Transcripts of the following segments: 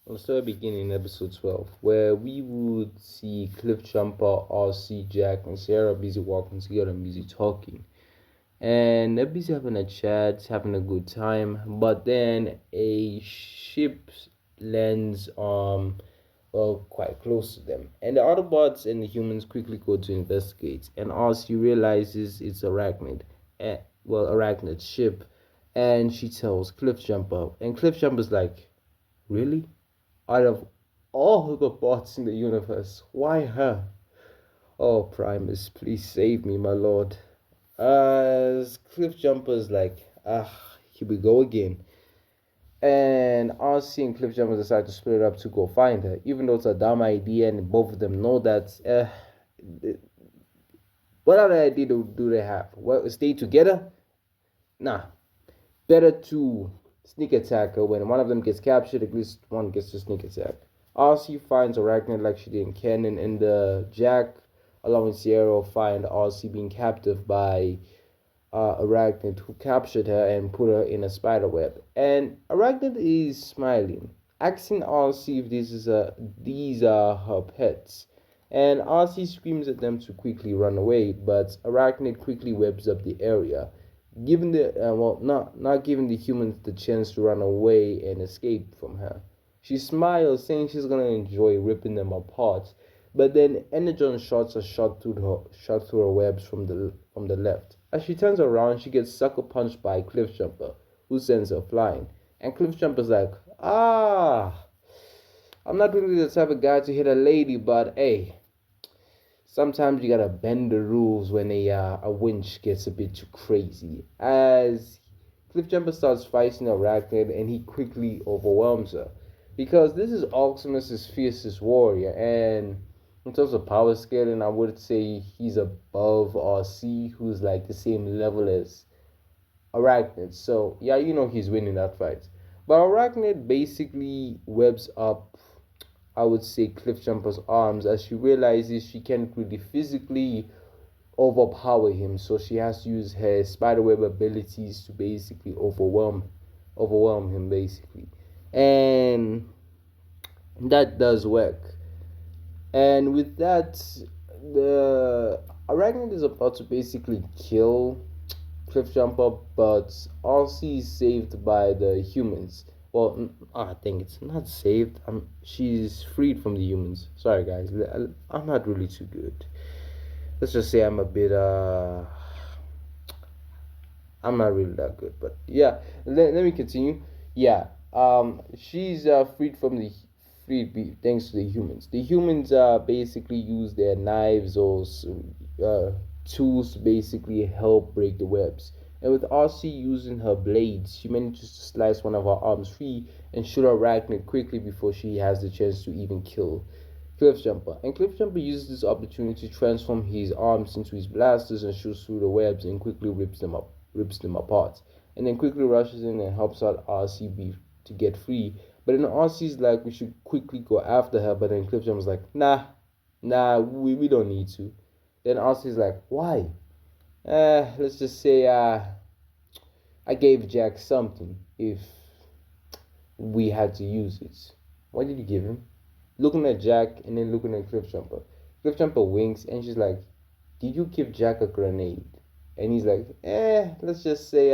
Let's start beginning in episode 12, where we would see Cliffjumper, RC, Jack, and Sarah busy walking together and busy talking. And they're busy having a chat, having a good time. But then a ship lands quite close to them. And the Autobots and the humans quickly go to investigate. And RC realizes it's Arachnid. Arachnid's ship. And she tells Cliffjumper. And Cliffjumper's like, really? Out of all the bots in the universe, why her? Oh, Primus, please save me, my lord. Cliffjumper's like, here we go again. And RC and Cliffjumper decide to split up to go find her, even though it's a dumb idea, and both of them know that. What other idea do they have? Well, stay together? Nah, better to sneak attack her. When one of them gets captured, at least one gets to sneak attack. RC finds Arachnid like she did in Canon, and Jack, along with Sierra, find RC being captive by Arachnid, who captured her and put her in a spider web. And Arachnid is smiling, asking RC if these are her pets. And RC screams at them to quickly run away, but Arachnid quickly webs up the area, giving not giving the humans the chance to run away and escape from her. She smiles, saying she's gonna enjoy ripping them apart, but then energon shots are shot through her webs from the left. As she turns around, she gets sucker punched by Cliffjumper, who sends her flying. And Cliffjumper's like, I'm not really the type of guy to hit a lady, but hey, sometimes you gotta bend the rules when a winch gets a bit too crazy. As Cliffjumper starts fighting Arachnid, and he quickly overwhelms her, because this is Optimus's fiercest warrior, and in terms of power scaling, I would say he's above RC, who's like the same level as Arachnid. So yeah, he's winning that fight. But Arachnid basically webs up, I would say, Cliffjumper's arms, as she realizes she can't really physically overpower him, so she has to use her spiderweb abilities to basically overwhelm him basically. And that does work. And with that, the Arachnid is about to basically kill Cliffjumper, but RC is saved by the humans. Well, I think it's not saved. She's freed from the humans. Sorry, guys. I'm not really too good. Let's just say I'm a bit. I'm not really that good, but yeah. Let me continue. Yeah. She's freed from the freed thanks to the humans. The humans basically use their knives or tools to basically help break the webs. And with RC using her blades, she manages to slice one of her arms free and shoot Arachnid quickly before she has the chance to even kill Cliffjumper. And Cliffjumper uses this opportunity to transform his arms into his blasters and shoots through the webs and quickly rips them apart. And then quickly rushes in and helps out RC to get free. But then RC's like, we should quickly go after her. But then Cliffjumper's like, nah, we don't need to. Then RC's like, why? Let's just say I gave Jack something if we had to use it. What did you give him? Looking at Jack and then looking at Cliffjumper. Cliffjumper winks and she's like, did you give Jack a grenade? And he's like, let's just say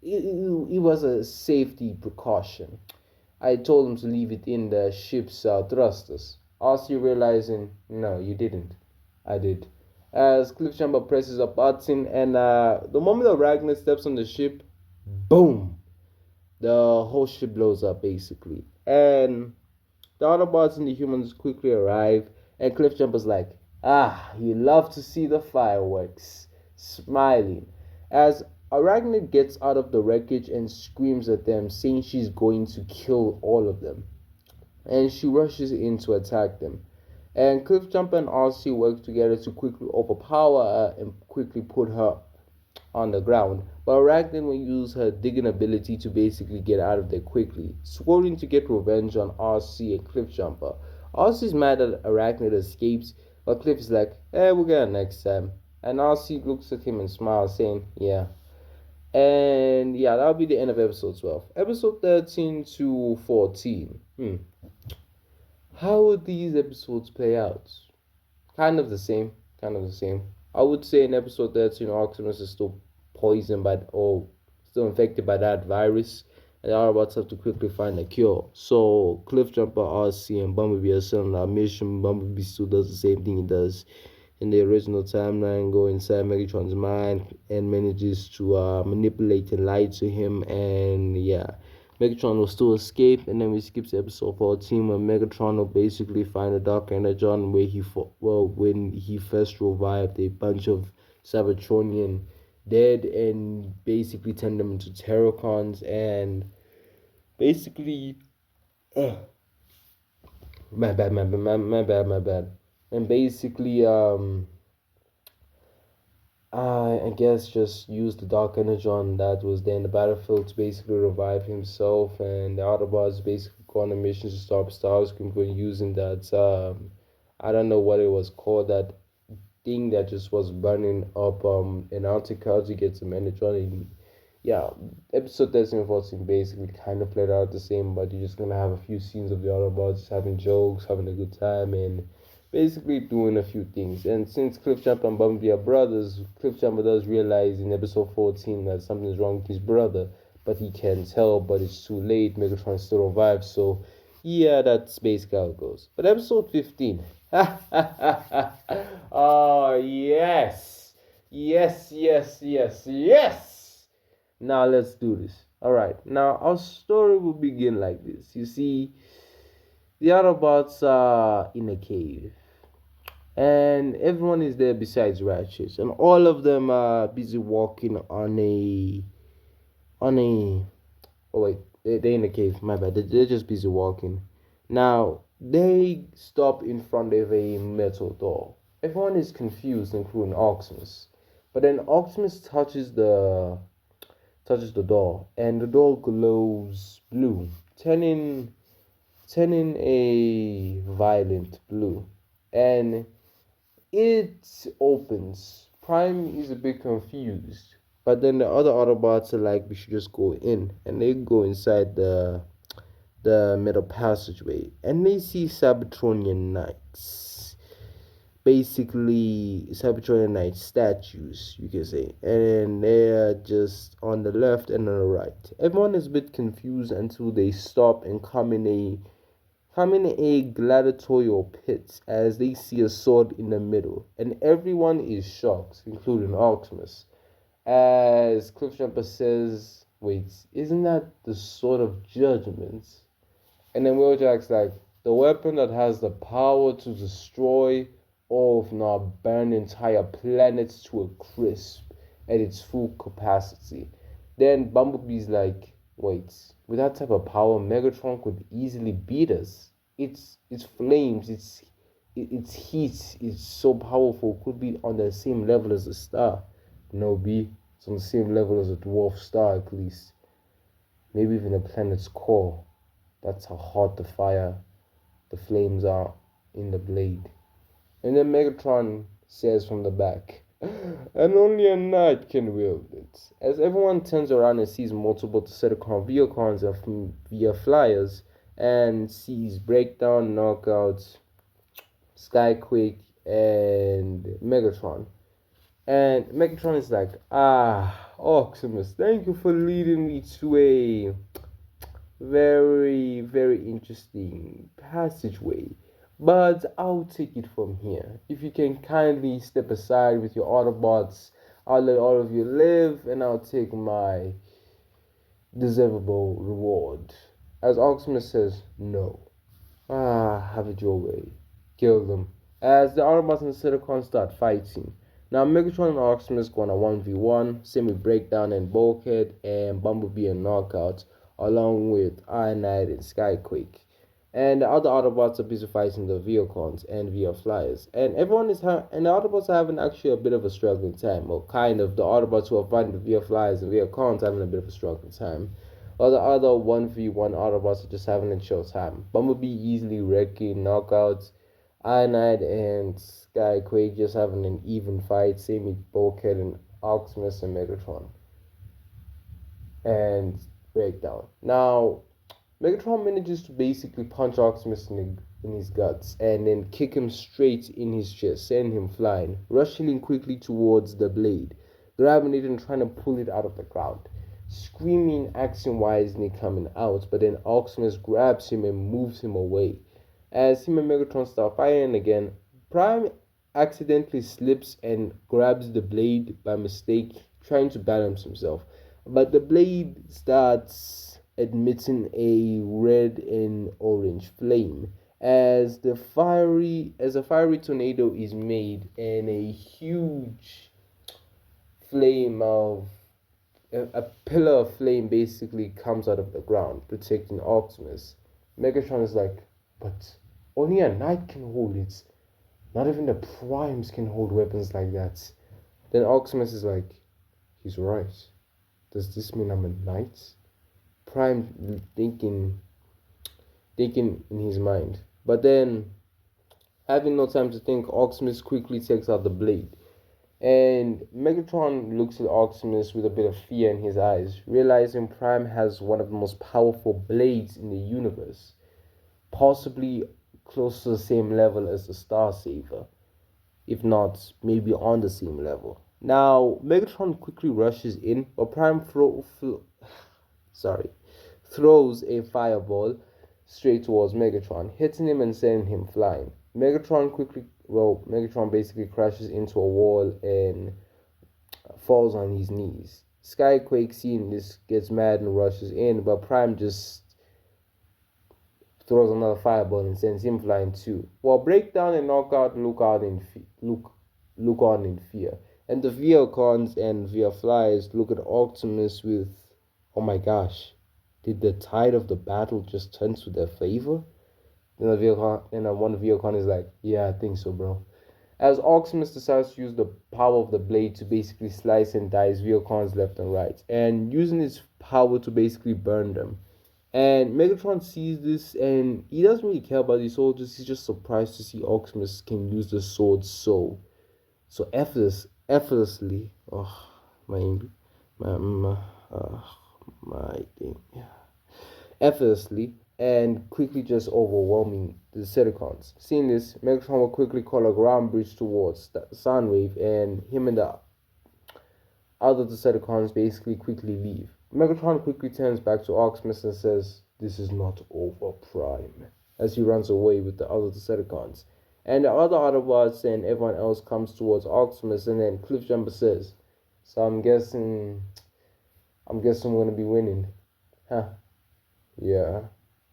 it was a safety precaution. I told him to leave it in the ship's thrusters. RC realizing, no, you didn't. I did. As Cliffjumper presses a button, and the moment Arachnid steps on the ship, boom, the whole ship blows up basically. And the Autobots and the humans quickly arrive, and Cliffjumper's like, you love to see the fireworks, smiling. As Arachnid gets out of the wreckage and screams at them, saying she's going to kill all of them. And she rushes in to attack them. And Cliffjumper and RC work together to quickly overpower her and quickly put her on the ground. But Arachnid will use her digging ability to basically get out of there quickly, swearing to get revenge on RC and Cliffjumper. RC is mad that Arachnid escapes, but Cliff is like, we'll get her next time. And RC looks at him and smiles, saying, yeah. And yeah, that'll be the end of episode 12. Episode 13 to 14. How would these episodes play out? Kind of the same. Kind of the same. I would say in episode 13, Optimus is still poisoned by or still infected by that virus, and the Autobots have to quickly find a cure. So Cliffjumper, RC, and Bumblebee are still on our mission. Bumblebee still does the same thing he does in the original timeline, go inside Megatron's mind and manages to manipulate and lie to him. And yeah, Megatron will still escape. And then we skip to episode 14 where Megatron will basically find a dark energon where when he first revived a bunch of Cybertronian dead and basically turned them into Terracons and basically. Uh, my bad. And basically, I guess just used the Dark Energon that was there in the battlefield to basically revive himself, and the Autobots basically go on a mission to stop Starscream for using that. I don't know what it was called, that thing that just was burning up Antarctica to get some Energon. And yeah, episode 13 and 14 basically kind of played out the same, but you're just gonna have a few scenes of the Autobots having jokes, having a good time, and basically doing a few things. And since Cliffjumper and Bumblebee are brothers, Cliffjumper does realize in episode 14 that something's wrong with his brother, but he can't tell, but it's too late. Megatron still revives, so yeah, that's basically how it goes. But episode 15. Oh, yes. Yes, yes, yes, yes. Now let's do this. All right. Now our story will begin like this. You see, the Autobots are in a cave, and everyone is there besides Ratchet, and all of them are busy walking on a. Oh wait, they in the cave. My bad. They're just busy walking. Now they stop in front of a metal door. Everyone is confused, including Optimus. But then Optimus touches the door, and the door glows blue, turning a violent blue, and it opens. Prime is a bit confused, but then the other Autobots are like, we should just go in, and they go inside the middle passageway, and they see Cybertronian knights, basically Cybertronian knight statues, you can say, and they're just on the left and on the right. Everyone is a bit confused until they stop and come in a gladiatorial pit as they see a sword in the middle, and everyone is shocked, including Optimus. As Cliffjumper says, "Wait, isn't that the sword of judgment?" And then Wheeljack's like, "The weapon that has the power to destroy or if not burn entire planets to a crisp at its full capacity." Then Bumblebee's like, "Wait, with that type of power, Megatron could easily beat us. Its flames, its heat is so powerful, could be on the same level as a star." "No, B, it's on the same level as a dwarf star at least. Maybe even a planet's core. That's how hot the flames are in the blade." And then Megatron says from the back, "And only a knight can wield it." As everyone turns around and sees multiple Decepticon vehicles via flyers, and sees Breakdown, Knockout, Skyquake, and Megatron. And Megatron is like, Optimus, thank you for leading me to a very, very interesting passageway. But I'll take it from here. If you can kindly step aside with your Autobots, I'll let all of you live and I'll take my deservable reward. As Optimus says, "No." Have it your way. Kill them. As the Autobots and Decepticons start fighting. Now Megatron and Optimus go on a 1v1, same with Breakdown and Bulkhead and Bumblebee and Knockout, along with Arachnid and Skyquake. And the other Autobots are busy fighting the Vehicons and via flyers. And and the Autobots are having actually a bit of a struggling time. Well, kind of. The Autobots who are fighting the via flyers and Vehicons having a bit of a struggling time. While the other 1v1 Autobots are just having a chill time. Bumblebee easily wrecking Knockouts. Arachnid and Skyquake just having an even fight. Same with Bulkhead and Optimus and Megatron. And Breakdown. Now, Megatron manages to basically punch Optimus in his guts and then kick him straight in his chest, sending him flying, rushing in quickly towards the blade, grabbing it and trying to pull it out of the ground. Screaming action wisely coming out, but then Optimus grabs him and moves him away. As him and Megatron start fighting again, Prime accidentally slips and grabs the blade by mistake, trying to balance himself. But the blade starts emitting a red and orange flame as a fiery tornado is made and a huge flame of a pillar of flame basically comes out of the ground, protecting Optimus. Megatron is like, but only a knight can hold it. Not even the primes can hold weapons like that. Then Optimus is like, he's right. Does this mean I'm a knight? Prime thinking in his mind. But then, having no time to think, Optimus quickly takes out the blade. And Megatron looks at Optimus with a bit of fear in his eyes, realizing Prime has one of the most powerful blades in the universe, possibly close to the same level as the Star Saver, if not maybe on the same level. Now, Megatron quickly rushes in, but sorry, throws a fireball straight towards Megatron, hitting him and sending him flying. Megatron basically crashes into a wall and falls on his knees. Skyquake, seeing this, gets mad and rushes in, but Prime just throws another fireball and sends him flying too. While Breakdown and Knockout look on in fear. And the Viacons and Viaflies look at Optimus with, oh my gosh, did the tide of the battle just turn to their favor? Then one Viacon is like, yeah, I think so, bro. As Optimus decides to use the power of the blade to basically slice and dice Viacons left and right, and using his power to basically burn them. And Megatron sees this and he doesn't really care about these soldiers. He's just surprised to see Optimus can use the sword so effortlessly. Oh, my, my thing. Yeah. Effortlessly and quickly just overwhelming the Decepticons. Seeing this, Megatron will quickly call a ground bridge towards the Soundwave, and him and the other Decepticons basically quickly leave. Megatron quickly turns back to Optimus and says, "This is not over, Prime," as he runs away with the other Decepticons. And the other Autobots and everyone else comes towards Optimus, and then Cliffjumper says, "So I'm guessing we're gonna be winning." Huh. Yeah.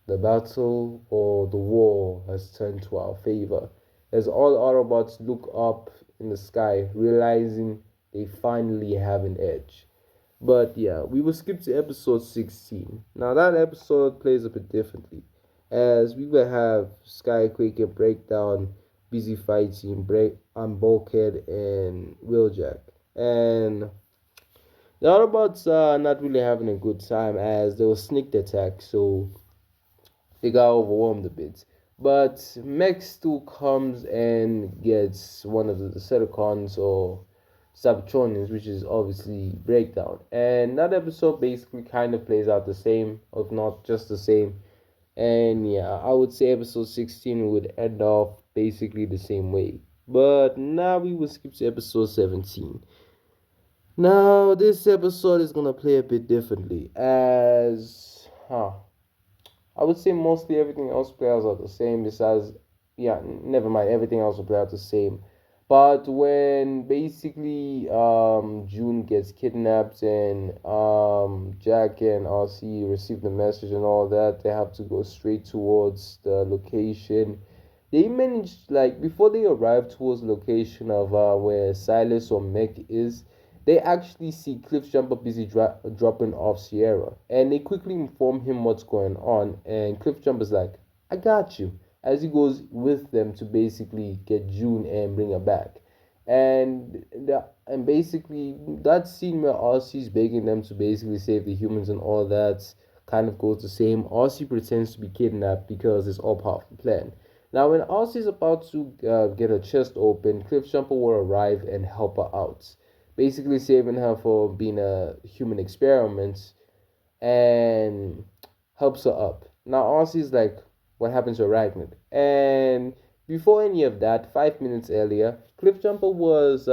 The battle or the war has turned to our favor, as all Autobots look up in the sky, realizing they finally have an edge. But yeah, we will skip to episode 16. Now that episode plays a bit differently, as we will have Skyquake and Breakdown busy fighting Bulkhead and Wheeljack. And the Autobots are not really having a good time as they were sneaked attack, so they got overwhelmed a bit. But Mech still comes and gets one of the Decepticons or Cybertronians, which is obviously Breakdown. And that episode basically kind of plays out the same, if not just the same. And yeah, I would say episode 16 would end off basically the same way. But now we will skip to episode 17. Now, this episode is gonna play a bit differently, as I would say mostly everything else plays out the same. Besides, yeah, never mind, everything else will play out the same. But when basically June gets kidnapped and Jack and RC receive the message and all that, they have to go straight towards the location. They managed, like, before they arrive towards the location of where Silas or Mech is, they actually see Cliffjumper busy dropping off Sierra, and they quickly inform him what's going on. And Cliffjumper's like, "I got you," as he goes with them to basically get June and bring her back. And basically that scene where RC's begging them to basically save the humans and all that kind of goes the same. RC pretends to be kidnapped because it's all part of the plan. Now, when RC's about to get her chest open, Cliffjumper will arrive and help her out, basically saving her for being a human experiment, and helps her up. Now Ozzy's like, what happened to Arachnid? And before any of that, 5 minutes earlier, Cliffjumper was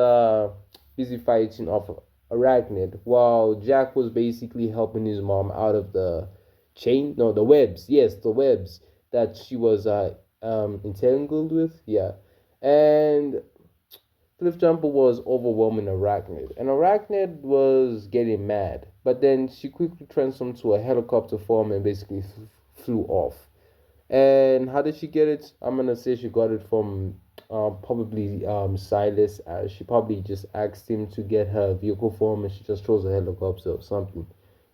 busy fighting off Arachnid while Jack was basically helping his mom out of the chain, no, the webs. Yes, the webs that she was entangled with. Yeah, and Cliffjumper was overwhelming Arachnid, and Arachnid was getting mad. But then she quickly transformed to a helicopter form and basically flew off. And how did she get it? I'm gonna say she got it from probably Silas. She probably just asked him to get her vehicle form, and she just chose a helicopter or something.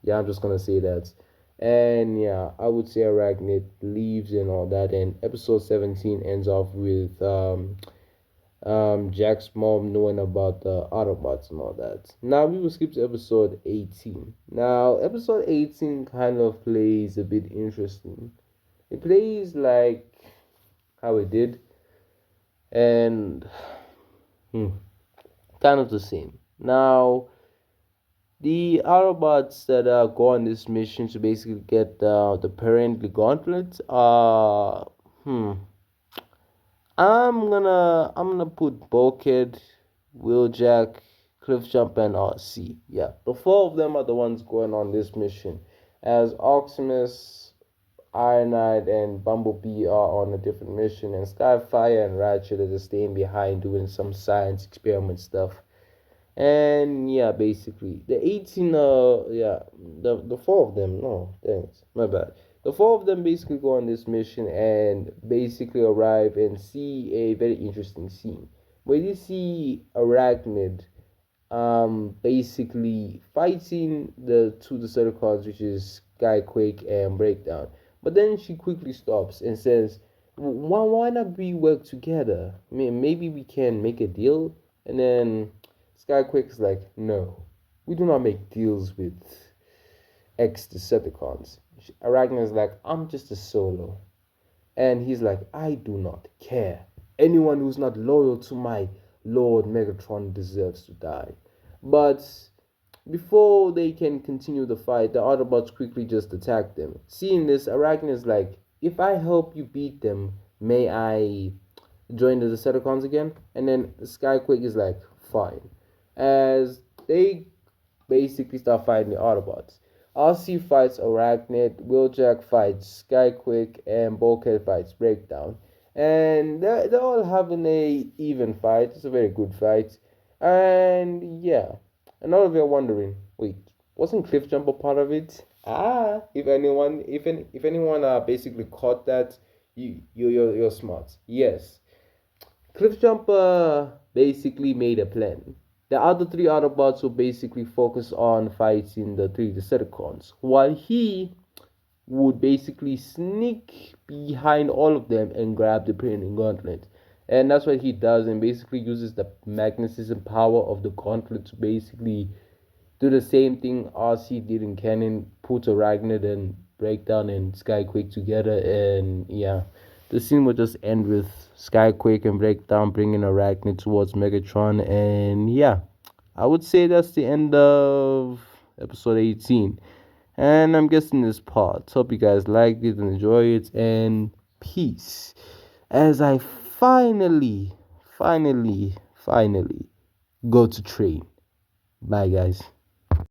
Yeah, I'm just gonna say that. And yeah, I would say Arachnid leaves and all that. And episode 17 ends off with Jack's mom knowing about the Autobots and all that. Now we will skip to episode 18. Now episode 18 kind of plays a bit interesting. It plays like how it did, and hmm, kind of the same. Now, the Autobots that go on this mission to basically get the parent, the Gauntlet, I'm gonna put Bulkhead, Wheeljack, Cliffjump, and RC. Yeah, the four of them are the ones going on this mission, as Optimus, Arachnid and Bumblebee are on a different mission, and Skyfire and Ratchet are just staying behind doing some science experiment stuff. And yeah, basically the 18 the four of them, no, thanks, my bad. The four of them basically go on this mission and basically arrive and see a very interesting scene where you see Arachnid basically fighting the two Decepticons, which is Skyquake and Breakdown. But then she quickly stops and says, why not we work together? I mean, maybe we can make a deal." And then Skyquake is like, "No, we do not make deals with ex Decepticons." Arachnid is like, "I'm just a solo." And he's like, "I do not care. Anyone who's not loyal to my Lord Megatron deserves to die." But before they can continue the fight, the Autobots quickly just attack them. Seeing this, Arachnid is like, "If I help you beat them, may I join the Decepticons again?" And then Skyquake is like, "Fine." As they basically start fighting the Autobots. RC fights Arachnid, Wheeljack fights Skyquake, and Bulkhead fights Breakdown. And they're all having a even fight. It's a very good fight. And yeah, and all of you are wondering, wait, wasn't Cliffjumper part of it? If anyone basically caught that, you're smart. Yes, Cliffjumper basically made a plan. The other three Autobots will basically focus on fighting the three Decepticons, while he would basically sneak behind all of them and grab the Printing Gauntlet. And that's what he does, and basically uses the magnetism power of the Gauntlet to basically do the same thing RC did in Canon, put Arachnid and Breakdown and Skyquake together, and yeah, the scene will just end with Skyquake and Breakdown bringing Arachnid towards Megatron, and yeah, I would say that's the end of episode 18. And I'm guessing this part. Hope you guys liked it and enjoy it, and peace. As I finally go to train. Bye, guys.